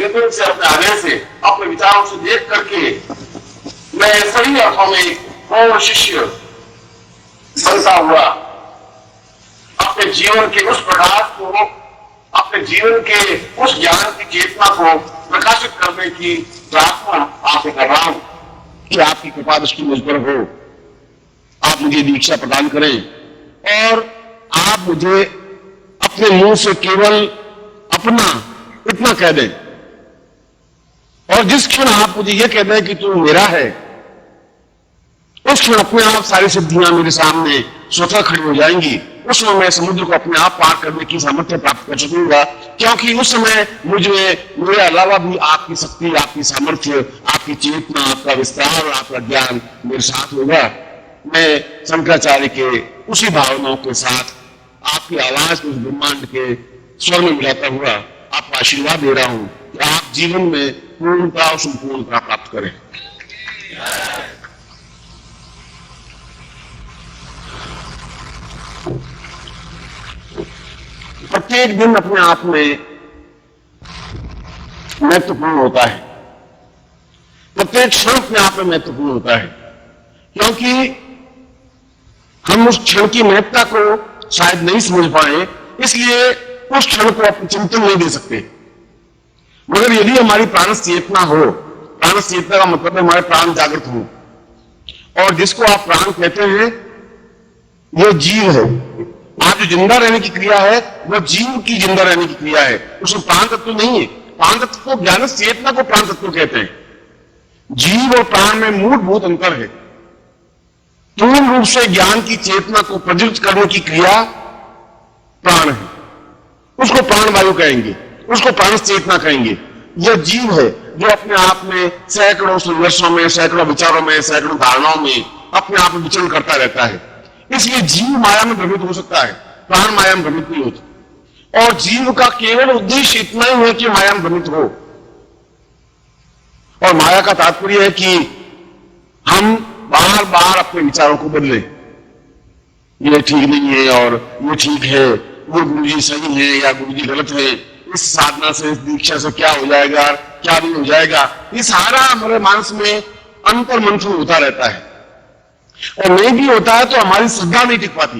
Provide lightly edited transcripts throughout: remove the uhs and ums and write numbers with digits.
दिल से, अपने हृदय से, अपने विचारों से देख करके मैं सही अर्थों में पूर्ण शिष्य बनता हुआ अपने जीवन के उस प्रकाश को, अपने जीवन के उस ज्ञान की चेतना को प्रकाशित करने की प्रार्थना आपसे कर रहा हूं कि आपकी कृपा दृष्टि मुझ पर हो। आप मुझे दीक्षा प्रदान करें और आप मुझे अपने मुंह से केवल अपना इतना कह दें, और जिस क्षण आप मुझे यह कह दें कि तू मेरा है, उस क्षण अपने आप सारी सिद्धियां मेरे सामने स्वतः खड़ी हो जाएंगी। उस समय मैं समुद्र को अपने आप पार करने की सामर्थ्य प्राप्त कर सकूंगा, क्योंकि उस समय मुझे मेरे अलावा भी आपकी शक्ति, आपकी सामर्थ्य, आपकी चेतना, आपका विस्तार और आपका ज्ञान मेरे साथ होगा। मैं शंकराचार्य के उसी भावनाओं के साथ आपकी आवाज को उस ब्रह्मांड के स्वर में मिलाता हुआ आपको आशीर्वाद दे रहा हूं कि आप जीवन में पूर्णता और संपूर्णता प्राप्त करें। प्रत्येक दिन अपने आप में महत्वपूर्ण होता है, प्रत्येक क्षण अपने आप में महत्वपूर्ण होता है, क्योंकि हम उस क्षण की महत्ता को शायद नहीं समझ पाए, इसलिए उस क्षण को अपने चिंतन नहीं दे सकते। मगर यदि हमारी प्राण चेतना हो, प्राण चेतना का मतलब है हमारे प्राण जागृत हो, और जिसको आप प्राण कहते हैं वो जीव है। आज जो जिंदा रहने की क्रिया है वो जीव की जिंदा रहने की क्रिया है, उसमें प्राण तत्व नहीं है। प्राण तत्व को, ज्ञान चेतना को प्राण तत्व कहते हैं। जीव और प्राण में मूलभूत अंतर है। पूर्ण रूप से ज्ञान की चेतना को प्रज्वलित करने की क्रिया प्राण है, उसको प्राण वायु कहेंगे, उसको प्राण चेतना कहेंगे। यह जीव है जो अपने आप में सैकड़ों संघर्षों में, सैकड़ों विचारों में, सैकड़ों धारणाओं में अपने आप में विचरण करता रहता है। इसलिए जीव माया में भ्रमित हो सकता है, प्राण माया में भ्रमित नहीं होता। और जीव का केवल उद्देश्य इतना ही है कि माया में भ्रमित हो। और माया का तात्पर्य है कि हम बार बार अपने विचारों को बदलें। ये ठीक नहीं है और ये ठीक है, वो गुरुजी सही है या गुरुजी गलत है, इस साधना से, इस दीक्षा से क्या हो जाएगा, क्या नहीं हो जाएगा, ये सारा हमारे मानस में अंतर मंथन होता रहता है। और नहीं भी होता है तो हमारी श्रद्धा नहीं टिक पाती,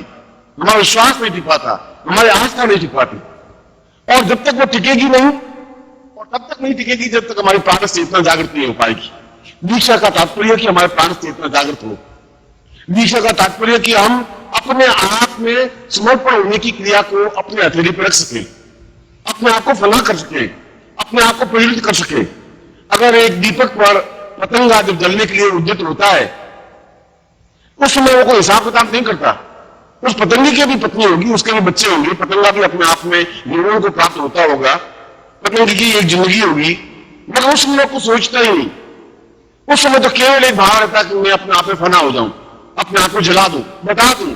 हमारा विश्वास नहीं टिक पाता, हमारी आस्था नहीं टिक पाती। और जब तक वो टिकेगी नहीं, और तब तक नहीं टिकेगी जब तक हमारी प्राण चेतना जागृत नहीं हो पाएगी। दीक्षा का तात्पर्य कि हमारे प्राण चेतना जागृत हो। दीक्षा का तात्पर्य कि हम अपने आप में समर्पण होने की क्रिया को अपने हथेली पर रख सके, अपने आप को फना कर सके, अपने आप को प्रेरित कर सके। अगर एक दीपक पर पतंगा जब जलने के लिए उद्यत होता है, उस समय वो कोई हिसाब किताब नहीं करता। उस पतंगे की भी पत्नी होगी, उसके भी बच्चे होंगे, पतंगा भी अपने आप में जीवन को प्राप्त होता होगा, पतंगे की एक जिंदगी होगी, मगर उस समय को सोचता ही नहीं। उस समय तो केवल एक भाव रहता कि मैं अपने आप में फना हो जाऊं, अपने आप को जला दूं, बता दूं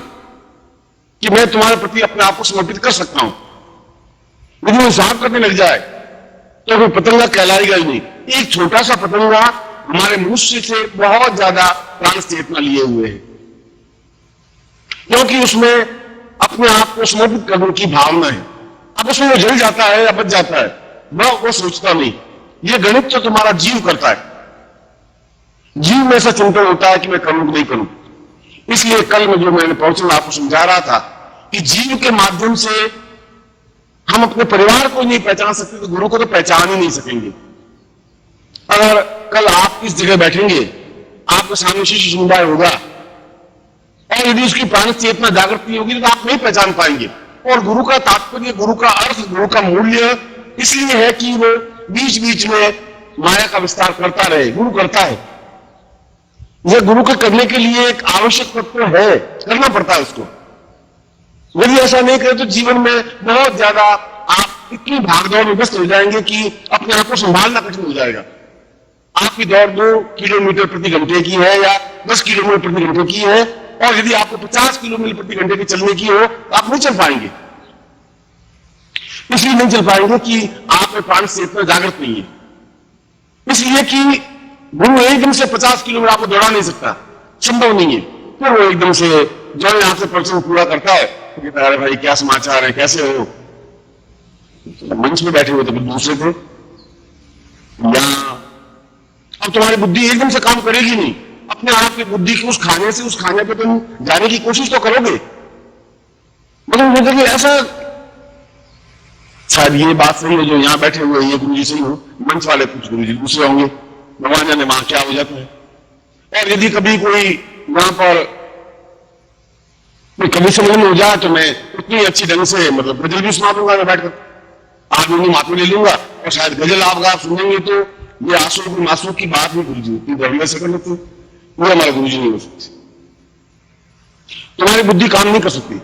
कि मैं तुम्हारे प्रति अपने आप को समर्पित कर सकता हूं। यदि वो हिसाब करने लग जाए तो कोई पतंगा कहलाएगा ही नहीं। एक छोटा सा पतंगा हमारे मनुष्य से बहुत ज्यादा प्राण चेतना लिए हुए है, क्योंकि उसमें अपने आप को समर्पित करने की भावना है। अब उसमें वो जल जाता है या बच जाता है, वो सोचता नहीं। ये गणित तो तुम्हारा जीव करता है। जीव में ऐसा चिंतन होता है कि मैं करूं कि नहीं करूं। इसलिए कल में जो मैंने प्रवचन आपको समझा रहा था कि जीव के माध्यम से हम अपने परिवार को नहीं पहचान सकते तो गुरु को तो पहचान ही नहीं सकेंगे। अगर कल आप इस जगह बैठेंगे, आपके सामने शिष्य समुदाय होगा, और यदि उसकी प्राण चेतना जागृत नहीं होगी तो आप नहीं पहचान पाएंगे। और गुरु का तात्पर्य, गुरु का अर्थ, गुरु का मूल्य इसलिए है कि वो बीच बीच में माया का विस्तार करता रहे। गुरु करता है, यह गुरु के करने के लिए एक आवश्यक तत्व है, करना पड़ता है उसको। यदि ऐसा नहीं करे तो जीवन में बहुत ज्यादा आप इतनी भागदौड़ में व्यस्त हो जाएंगे कि अपने आप को संभालना कठिन हो जाएगा। आपकी दौड़ 2 किलोमीटर प्रति घंटे की है या 10 किलोमीटर प्रति घंटे की है, और यदि आपको 50 किलोमीटर प्रति घंटे की चलने की हो तो आप नहीं चल पाएंगे। इसलिए नहीं चल पाएंगे कि आप में प्राण चेतना जागृत नहीं है। इसलिए कि गुरु एकदम से 50 किलोमीटर आपको दौड़ा नहीं सकता, संभव नहीं है। फिर वो एकदम से जो यहां से प्रवचन पूरा करता है तो कहता है, अरे भाई क्या समाचार है, कैसे हो। मंच में बैठे हुए तो दूसरे थे, या अब तुम्हारी बुद्धि एकदम से काम करेगी नहीं, अपने आप की बुद्धि की उस खाने से उस खाने पे तुम जाने की कोशिश तो करोगे। मतलब मुझे कि ऐसा शायद ये बात सही है जो यहां बैठे हुए ये गुरु जी सही हो, मंच वाले कुछ गुरु जी दूसरे होंगे, भगवान जाने वहां क्या हो जाता है। और यदि कभी कोई वहां पर कभी समझ में हो जाए तो मैं उतनी अच्छी ढंग से मतलब गजल भी सुना दूंगा, मैं बैठकर आप लोगों हाथ में ले लूंगा और शायद गजल आप सुनेंगे तो ये आंसू की मासूम की बात नहीं गुरु जी उतनी गर्मी से कर लेते, वो हमारे गुरु जी नहीं हो सकते, तुम्हारी बुद्धि काम नहीं कर सकती।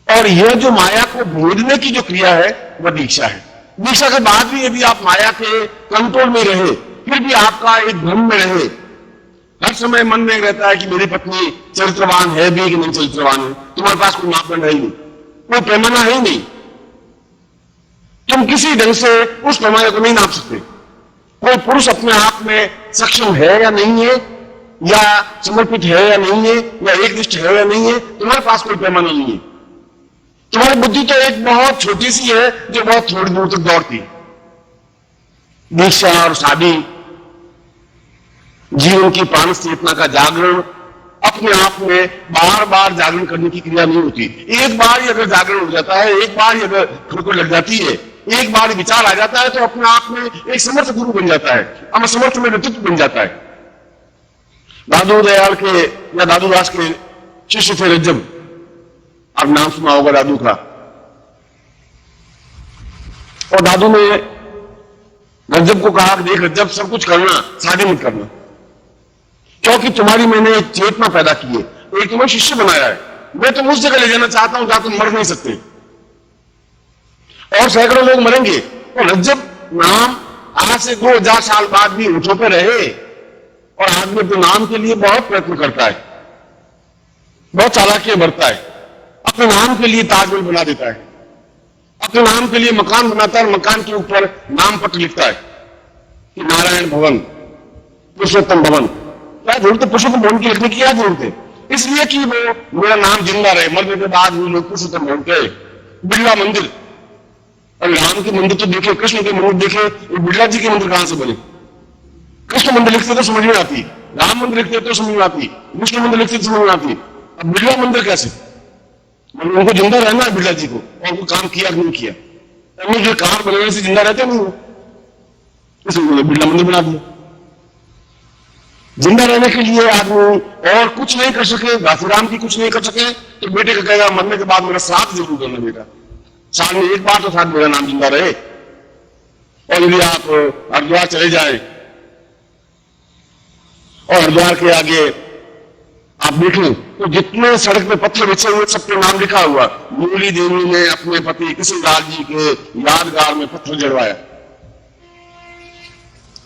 और यह जो माया को भूलने की जो क्रिया है वह दीक्षा है। दीक्षा के बाद भी यदि आप माया के कंट्रोल में रहे, फिर भी आपका एक भ्रम में रहे, हर समय मन में रहता है कि मेरी पत्नी चरित्रवान है भी कि नहीं चरित्रवान है, तुम्हारे पास कोई मापदंड है ही नहीं, कोई पैमाना है ही नहीं, तुम किसी ढंग से उस पैमाने को नहीं नाप सकते। कोई पुरुष अपने आप में सक्षम है या नहीं है, या समर्पित है या नहीं है, या एकनिष्ठ है या नहीं है, तुम्हारे पास कोई पैमाना नहीं है। तुम्हारी बुद्धि तो एक बहुत छोटी सी है जो बहुत थोड़ी दूर तक दौड़ती है। दीक्षा और शादी जीवन की प्राण चेतना का जागरण अपने आप में बार बार जागरण करने की क्रिया नहीं होती। एक बार ही अगर जागरण हो जाता है, एक बार ही अगर ठोकर लग जाती है, एक बार विचार आ जाता है तो अपने आप में एक समर्थ गुरु बन जाता है, हम समर्थ में व्यक्तित्व बन जाता है। दादू दयाल के या दादू दास के शिष्य थे रज्जब, आप नाम सुना होगा दादू का। और दादू ने रज्जब को कहा कि देख रज्जब, सब कुछ करना, शादी मत करना, क्योंकि तुम्हारी मैंने एक चेतना पैदा की है, एक तुम्हें शिष्य बनाया है, मैं तुम उस जगह ले जाना चाहता हूं जहां तुम मर नहीं सकते और सैकड़ों लोग मरेंगे। तो रज्जब नाम आज से 2000 साल बाद भी होठों पे रहे और आदमी अपने नाम के लिए बहुत प्रयत्न करता है, बहुत चालाकियां बरतता है, अपने नाम के लिए ताजमहल बना देता है, अपने नाम के लिए मकान बनाता है, मकान के ऊपर नाम पत्र लिखता है कि नारायण भवन, पुरुषोत्तम भवन। क्या जरूरत है पुरुषोत्तम भवन की लिखने की, क्या जरूरत है? इसलिए कि वो मेरा नाम जिंदा रहे, मरने के बाद भी लोग पुरुषोत्तम भवन के। बिरला मंदिर, और राम के मंदिर तो देखे, कृष्ण के मंदिर देखे, बिरला जी के मंदिर कहां से बने? कृष्ण मंदिर लिखते तो समझ में आती, राम मंदिर लिखते तो समझ में आती, विष्णु मंदिर लिखते तो समझ में आती, अब बिरला मंदिर कैसे? उनको जिंदा रहना है बिरला जी को, और उनको काम किया नहीं किया, जो कार बनाने से जिंदा रहते नहीं, इसलिए बिरला मंदिर बना दिया। जिंदा रहने के लिए आदमी और कुछ नहीं कर सके, घासीराम की कुछ नहीं कर सके तो बेटे को कहेगा मरने के बाद मेरा श्राद्ध जरूर करना बेटा, साल में एक बार तो साथ मेरा नाम जिंदा रहे। और यदि आप हरिद्वार चले जाए और हरिद्वार के आगे आप देखें तो जितने सड़क पे पत्थर बिछे हुए सबके नाम लिखा हुआ। मूली देवी ने अपने पति किशनलाल जी के यादगार में पत्थर जड़वाया,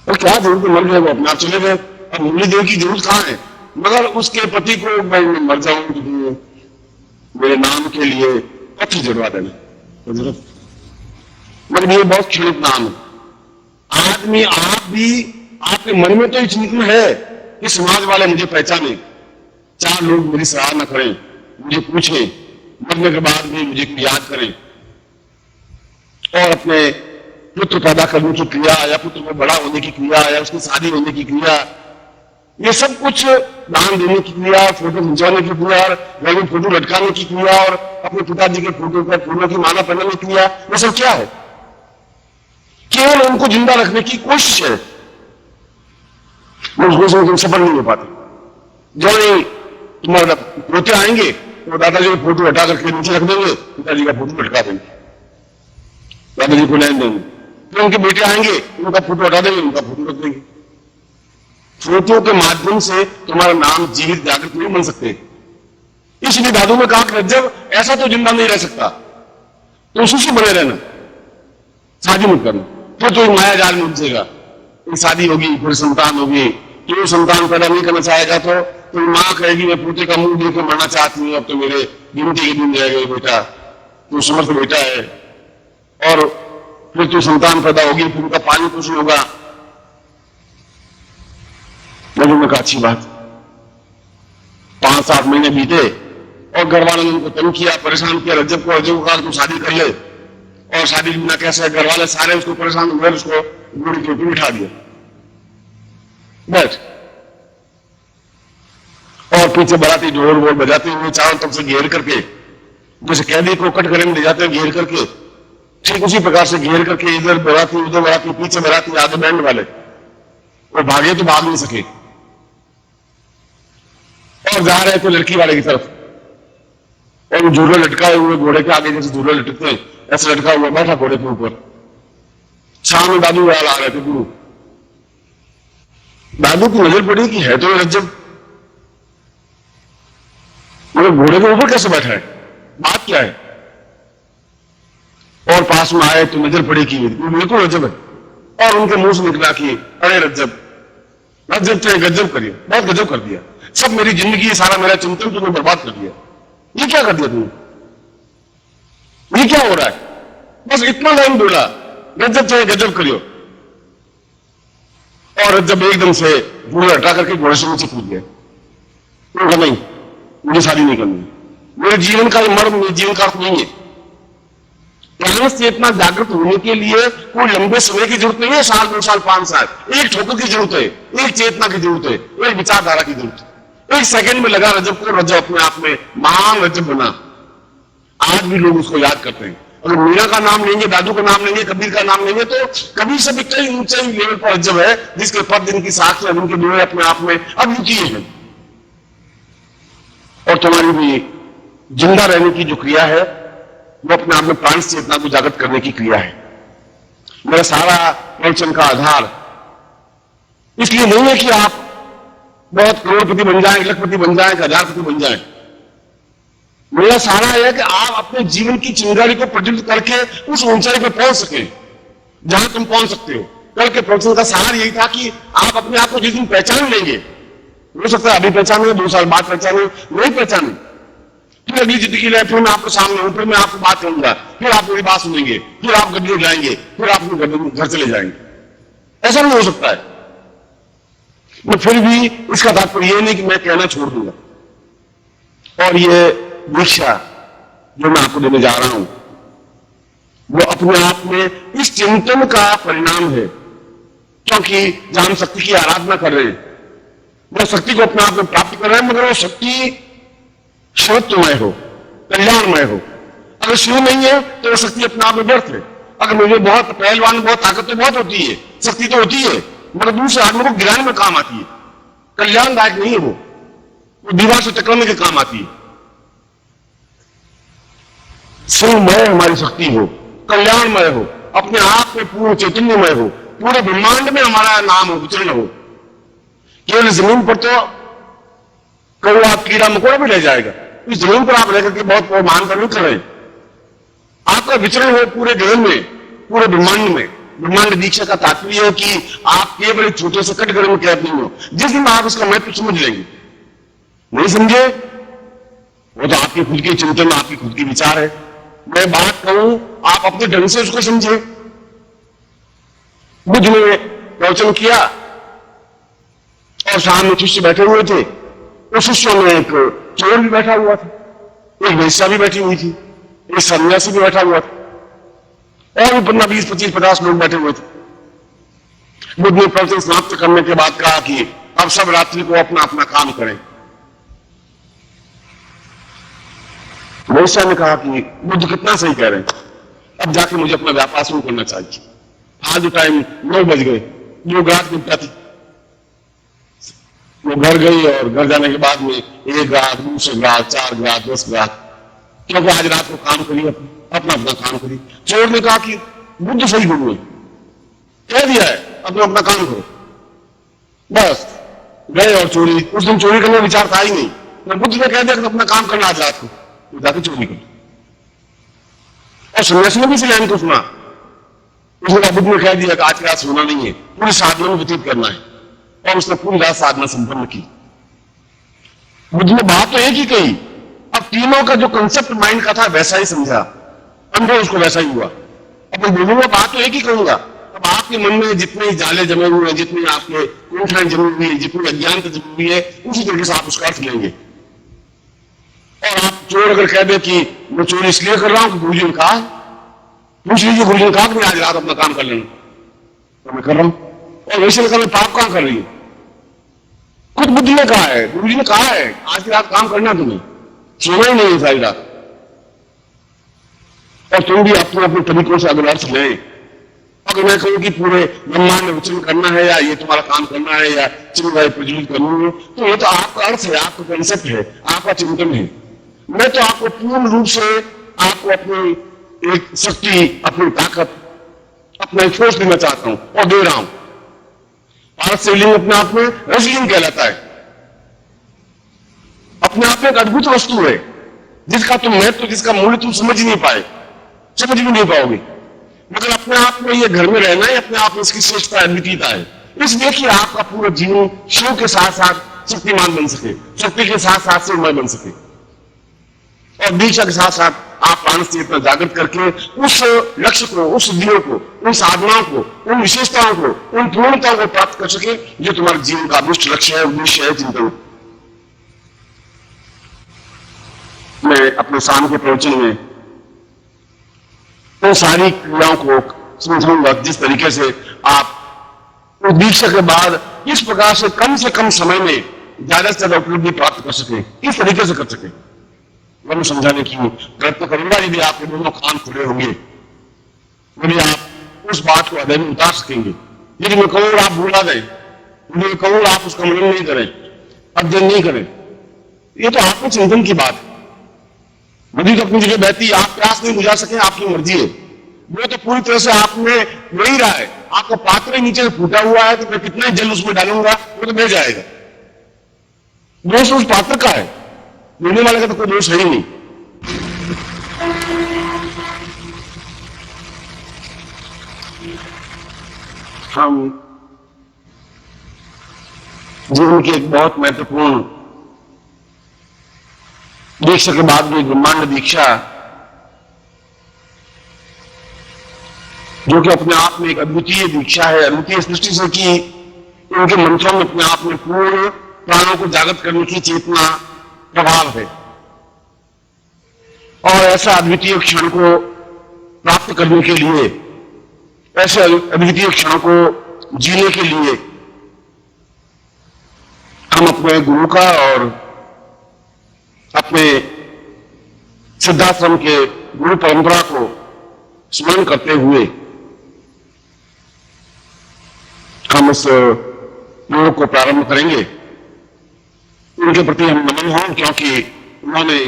और क्या जरूरत, मर गए वो अपने आप चले गए, अब मूली देवी की जरूरत कहां है? मगर उसके पति को मैं मर जाऊं मेरे नाम के लिए पत्थर जड़वा देना जरूरत, मगर ये बहुत क्षणिक नाम है। आदमी आप भी, आपके मन में तो चिंतन है कि समाज वाले मुझे पहचाने, 4 लोग मेरी सराहना करें, मुझे पूछें, मरने के बाद भी मुझे याद करें, और अपने पुत्र पैदा करने की क्रिया या पुत्र को बड़ा होने की क्रिया या उसकी शादी होने की क्रिया, ये सब कुछ दान देने की क्रिया, फोटो खिंचवाने की क्रिया, और घर में फोटो लटकाने की क्रिया, और अपने पिताजी के फोटो पर फूलों की माला पहनाने की क्रिया, ये सब क्या है? केवल उनको जिंदा रखने की कोशिश है, उसमें सफल नहीं हो पाते। जो तुम्हारा पोते आएंगे तो दादाजी का फोटो हटा करके नीचे रख देंगे, पिताजी का फोटो लटका देंगे, दादाजी को लेन देंगे, फिर उनके बेटे आएंगे उनका फोटो हटा देंगे, उनका फोटो रख देंगे। फोटो के माध्यम से तुम्हारा नाम जीवित जागृत नहीं बन सकते। इसलिए दादू ने कहा कि जब ऐसा तो जिंदा नहीं रह सकता तो उसी से बने रहना, शादी मत करना, फिर तो माया जाल में उलझेगा, शादी होगी फिर संतान होगी, तो संतान पैदा नहीं करना चाहेगा तो मां कहेगी मैं पोते का मुंह देख के मरना चाहती हूँ, अब तो मेरे गिनती के दिन रह गए बेटा, तू समर्थ बेटा है, और फिर तो संतान पैदा होगी, फिर उनका पानी पोषण होगा। मैंने कहा अच्छी बात, 5-7 महीने बीते और घर वालों ने उनको तंग किया, परेशान किया, रज्जब को कहा तू शादी कर ले, और शादी बिना कैसे, घर वाले सारे उसको परेशान हुए, उसको घोड़ी के ऊपर बिठा दिया, बैठ। और पीछे बाराती ढोल वोल बजाते हुए चारों तरफ से घेर करके, जैसे कैदी को कटघरे में ले जाते हैं घेर करके, ठीक उसी प्रकार से घेर करके इधर बाराती उधर बाराती, पीछे बाराती, आगे बैंड वाले, वो भागे तो भाग नहीं सके, और जा रहे थे लड़की वाले की तरफ, और वो झूले लटकाए हुए घोड़े के आगे, जैसे झूले लटकते हैं ऐसे लटका हुआ बैठा घोड़े के ऊपर। सामने दादू वाल आ रहे थे गुरु। दादू की नजर पड़ी कि है तो रज्जब, मगर घोड़े के ऊपर कैसे बैठा है, बात क्या है। और पास में आए तो नजर पड़ी कि बिल्कुल रज्जब है, और उनके मुंह से निकला कि अरे रज्जब, रज्जब चाहे गज्जब करिए, बहुत गजब कर दिया, सब मेरी जिंदगी, सारा मेरा चिंतन तुमने बर्बाद कर दिया, ये क्या कर दिया तुमने, ये क्या हो रहा है। बस इतना लाइन बोला, रज्जब चाहे गजब करियो, और रज्जब एकदम से घोड़ा हटा करके घोड़े से नीचे कूद गया। तो नहीं, मुझे शादी नहीं करनी, मेरे जीवन का मर्म, मेरे जीवन का अर्थ नहीं है। ज्ञान से इतना जागृत होने के लिए कोई लंबे समय की जरूरत नहीं है, साल 2 साल 5 साल, एक ठोकर की जरूरत है, एक चेतना की जरूरत है, एक विचारधारा की जरूरत है। एक सेकंड में लगा रजब को, रजब अपने आप में महान रजब बना। आज भी लोग उसको याद करते हैं। अगर मीरा का नाम लेंगे, दादू का नाम लेंगे, कबीर का नाम लेंगे, तो कबीर से भी कई ऊंचे लेवल पर रजब है, जिसके पद दिन की साख है, उनके डोरे अपने आप में अद्वितीय है। और तुम्हारी भी जिंदा रहने की जो क्रिया है, वो अपने आप में प्राण चेतना को जागृत करने की क्रिया है। मेरा सारा प्रवचन का आधार इसलिए नहीं है कि आप बहुत करोड़पति बन जाएं, लखपति बन जाएं, हजारपति बन जाएं। मेरा सारा है कि आप अपने जीवन की चिंगारी को प्रज्वलित करके उस ऊंचाई पर पहुंच सके जहां तुम पहुंच सकते हो। कल के प्रवचन का सार यही था कि आप अपने आप को जिस दिन पहचान लेंगे, हो सकता है अभी पहचाने, 2 साल बाद पहचाने, नहीं पहचाने, फिर अगली जिंदगी लाइफ में आपको सामने हूं, फिर मैं आपको बात कहूंगा, फिर आप मेरी बात सुनेंगे, फिर आप गड्डी उठाएंगे, फिर आप घर चले जाएंगे। ऐसा नहीं हो सकता है। मैं फिर भी इसका तात्पर्य यह नहीं कि मैं कहना छोड़ दूंगा। और ये दीक्षा जो मैं आपको देने जा रहा हूं, वो अपने आप में इस चिंतन का परिणाम है। क्योंकि जहां हम शक्ति की आराधना कर रहे हैं, वो शक्ति को अपने आप में प्राप्त कर रहे हैं, मगर वो शक्ति शिवत्वमय हो, कल्याणमय हो। अगर शिव नहीं है तो वो शक्ति अपने आप में व्यर्थ है। अगर मुझे बहुत पहलवान, बहुत ताकत तो बहुत होती है, शक्ति तो होती है, मगर दूसरे आदमी को गिराने में काम आती है, कल्याणदायक नहीं है। वो दीवार से टकराने के काम आती है। शिवमय हमारी शक्ति हो, कल्याणमय हो, अपने आप में पूर्ण चैतन्यमय हो, पूरे ब्रह्मांड में हमारा नाम हो, विचरण हो। केवल जमीन पर तो कौवा, कीड़ा मकोड़ा भी ले जाएगा, इस जमीन पर आप लेकर के बहुत मान कर नहीं कर रहे। आपका विचरण हो पूरे गगन में, पूरे ब्रह्मांड में। ब्रह्मांड दीक्षा का तात्पर्य है कि आप केवल एक छोटे से कटघरे में कैद नहीं हो। जिस दिन आप इसका महत्व समझ लेंगे, नहीं समझे वो तो आपके खुद के चिंतन, आपकी खुद की विचार है। मैं बात कहूं, आप अपने ढंग से उसको समझे। बुद्ध ने प्रवचन किया और सामने शिष्य बैठे हुए थे। उस शिष्यों में एक चोर भी बैठा हुआ था, एक वेश्या भी बैठी हुई थी, एक सन्यासी भी बैठा हुआ था, और भी 15, 20, 25, 50 लोग बैठे हुए थे। बुद्ध ने प्रवचन समाप्त करने के बाद कहा कि अब सब रात्रि को अपना अपना काम करें। वेश्या ने कहा कि बुद्ध कितना सही कह रहे हैं, अब जाके मुझे अपना व्यापार शुरू करना चाहिए। आज टाइम 9 बज गए, जो ग्राहक निपटा थी, वो घर गई, और घर जाने के बाद में 1 ग्राहक, 2 ग्राहक, 4 ग्राहक, 10 ग्राहक, क्योंकि आज रात को काम करिए, अपना अपना काम करिए। चोर ने कहा कि बुद्ध सही गुरु है, कह दिया है, अपना अपना काम करो। बस गए और चोरी, उस दिन चोरी करने का विचार था ही नहीं, बुद्ध ने कह दिया कि अपना काम करना आज रात को, तो जाकर चोरी करो। और सन्यासी ने भी इस लाइन को सुना। उसने कहा, बुद्ध ने कह दिया कि आज की रात सोना नहीं है, पूरी साधना में व्यतीत करना है, और उसने पूरी रात साधना संपन्न की। बुद्ध ने बात तो एक ही कही, अब तीनों का जो कंसेप्ट माइंड का था वैसा ही समझा, अनुभव उसको वैसा ही हुआ। अब मैं बोलूंगा, बात तो एक ही कहूंगा। अब आपके मन में जितने जाले जमे हुए हैं, जितनी आपके कुंठाएं जमी हुई है, जितनी अज्ञानता जमी हुई है, उसी तरीके से आप उसका अर्थ लेंगे। और आप चोर अगर कह दे कि मैं चोरी इसलिए कर रहा हूं कि गुरुजी ने कहा, पूछ लीजिए गुरु जी ने कहा कि मैं आज रात अपना काम कर लेना, तो मैं कर रहा हूं। और वैसे लगा मैं पाप कहां कर रही हूं, खुद बुद्धि ने कहा है, गुरु जी ने कहा है आज की रात काम करना, तुम्हें सोना ही नहीं है सारी रात। और तुम भी अपने अपने तरीकों से अगर अर्थ लें, अगर मैं कहूं कि पूरे ब्रह्मांड विचरण करना है या ये तुम्हारा काम करना है या चिन्ह प्रज्वलित करनी है, तो ये तो आपका अर्थ है, आपका कंसेप्ट है, आपका चिंतन है। मैं तो आपको पूर्ण रूप से आपको अपनी एक शक्ति, अपनी ताकत, अपना एक फोर्स देना चाहता हूं और दे रहा हूं। पारस शिवलिंग अपने आप में रसलिंग कहलाता है, अपने आप में एक अद्भुत वस्तु है जिसका तुम महत्व, जिसका मूल्य तुम समझ ही नहीं पाए, समझ भी नहीं पाओगे, मगर अपने आप में ये घर में रहना है, अपने आप में इसकी श्रेष्ठता अद्वितीयता है। इसलिए कि आपका पूरा जीवन शिव के साथ साथ शक्तिमान बन सके, शक्ति के साथ साथ शिवमय बन सके, और दीक्षा के साथ साथ आप प्राण से इतना जागृत करके उस लक्ष्य को, उस सिद्धियों को, उन साधनाओं को, उन विशेषताओं को, उन पूर्णताओं को प्राप्त कर सके जो तुम्हारे जीवन का अभिष्ट लक्ष्य है, उद्देश्य है, चिंतन। मैं अपने शाम के प्रवचन में उन सारी क्रियाओं को समझाऊंगा जिस तरीके से आप उस दीक्षा के बाद इस प्रकार से कम समय में ज्यादा से ज्यादा उपलब्धि प्राप्त कर सके, इस तरीके से कर सके। मैं समझाने की प्रयत्न करूंगा यदि आपके दोनों कान खुले होंगे, यदि आप उस बात को हृदय में उतार सकेंगे। यदि मैं कहूँ आप भूला गए, यदि मैं कहूँ आप उसका मनन नहीं करें, अध्ययन नहीं करें, ये तो आपके चिंतन की बात है। नदी तो अपनी जगह बहती, आप प्यास नहीं बुझा सके, आपकी मर्जी है। वो तो पूरी तरह से आप में वही रहा है, आपका पात्र ही नीचे से फूटा हुआ है, तो मैं कितना ही जल उसमें डालूंगा वो तो बह जाएगा। दोष उस पात्र का है, लेने वाले का तो कोई दोष है ही नहीं। हम जीवन की एक बहुत महत्वपूर्ण दीक्षा के बाद भी ब्रह्मांड दीक्षा, जो कि अपने आप में एक अद्वितीय दीक्षा है, अद्वितीय सृष्टि से कि उनके मंत्रों में अपने आप में पूर्ण प्राणों को जागृत करने की चेतना प्रभाव है। और ऐसा अद्वितीय क्षण को प्राप्त करने के लिए, ऐसे अद्वितीय क्षण को जीने के लिए हम अपने गुरु का और अपने सिद्धाश्रम के गुरु परंपरा को स्मरण करते हुए हम इस योग को प्रारंभ करेंगे। उनके प्रति हम नमन हों, क्योंकि उन्होंने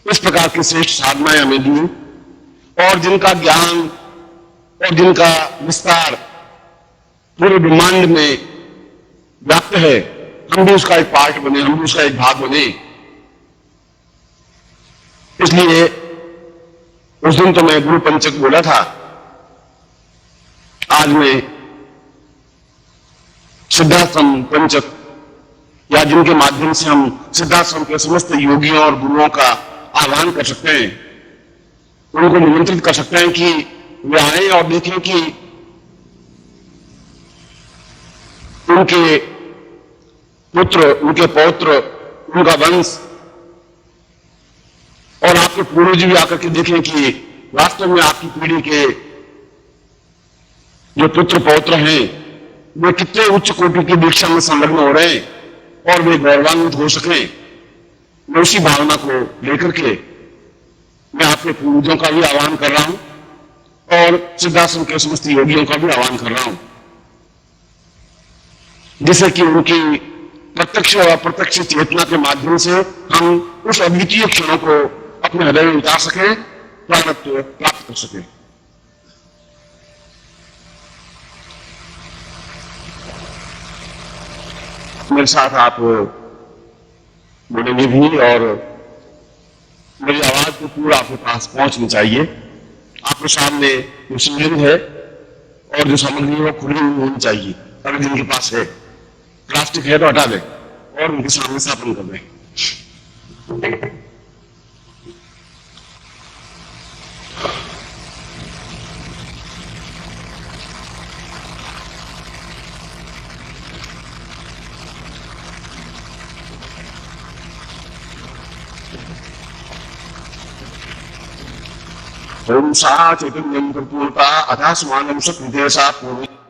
इस प्रकार की श्रेष्ठ साधनाएं हमें दी और जिनका ज्ञान और जिनका विस्तार पूरे ब्रह्मांड में व्याप्त है, हम भी उसका एक पार्ट बने, हम भी उसका एक भाग बने। इसलिए उस दिन तो मैं गुरु पंचक बोला था, आज मैं सिद्धाश्रम पंचक, या जिनके माध्यम से हम सिद्धाश्रम के समस्त योगियों और गुरुओं का आह्वान कर सकते हैं, उनको निमंत्रित कर सकते हैं कि वे आए और देखें कि उनके पुत्र, उनके पौत्र, उनका वंश और आपके पूर्वज भी आकर के देखें कि वास्तव में आपकी पीढ़ी के जो पुत्र पौत्र हैं वे कितने उच्च कोटि की दीक्षा में संलग्न हो रहे हैं और वे गौरवान्वित हो सकें। मैं उसी भावना को लेकर के मैं आपके पूर्वजों का भी आह्वान कर रहा हूं और सिद्धाश्रम के समस्त योगियों का भी आह्वान कर रहा हूं, जिससे कि उनकी प्रत्यक्ष और अप्रत्यक्ष चेतना के माध्यम से हम उस अद्वितीय क्षणों को अपने हृदय में उतार सकें, प्राणत्व प्राप्त कर सकें। मेरे साथ आप बोलेंगे भी और मेरी आवाज को पूरा आपके पास पहुंचनी चाहिए। आपके सामने जो शिवलिंग है और जो सामग्री है वो खुली हुई होनी चाहिए। अगर जिनके पास है प्लास्टिक है तो हटा दें और उनके सामने स्थापन कर दें। ओम सा चैतन्यम कर्पूरता अथा समानम सकृते सा पूर्व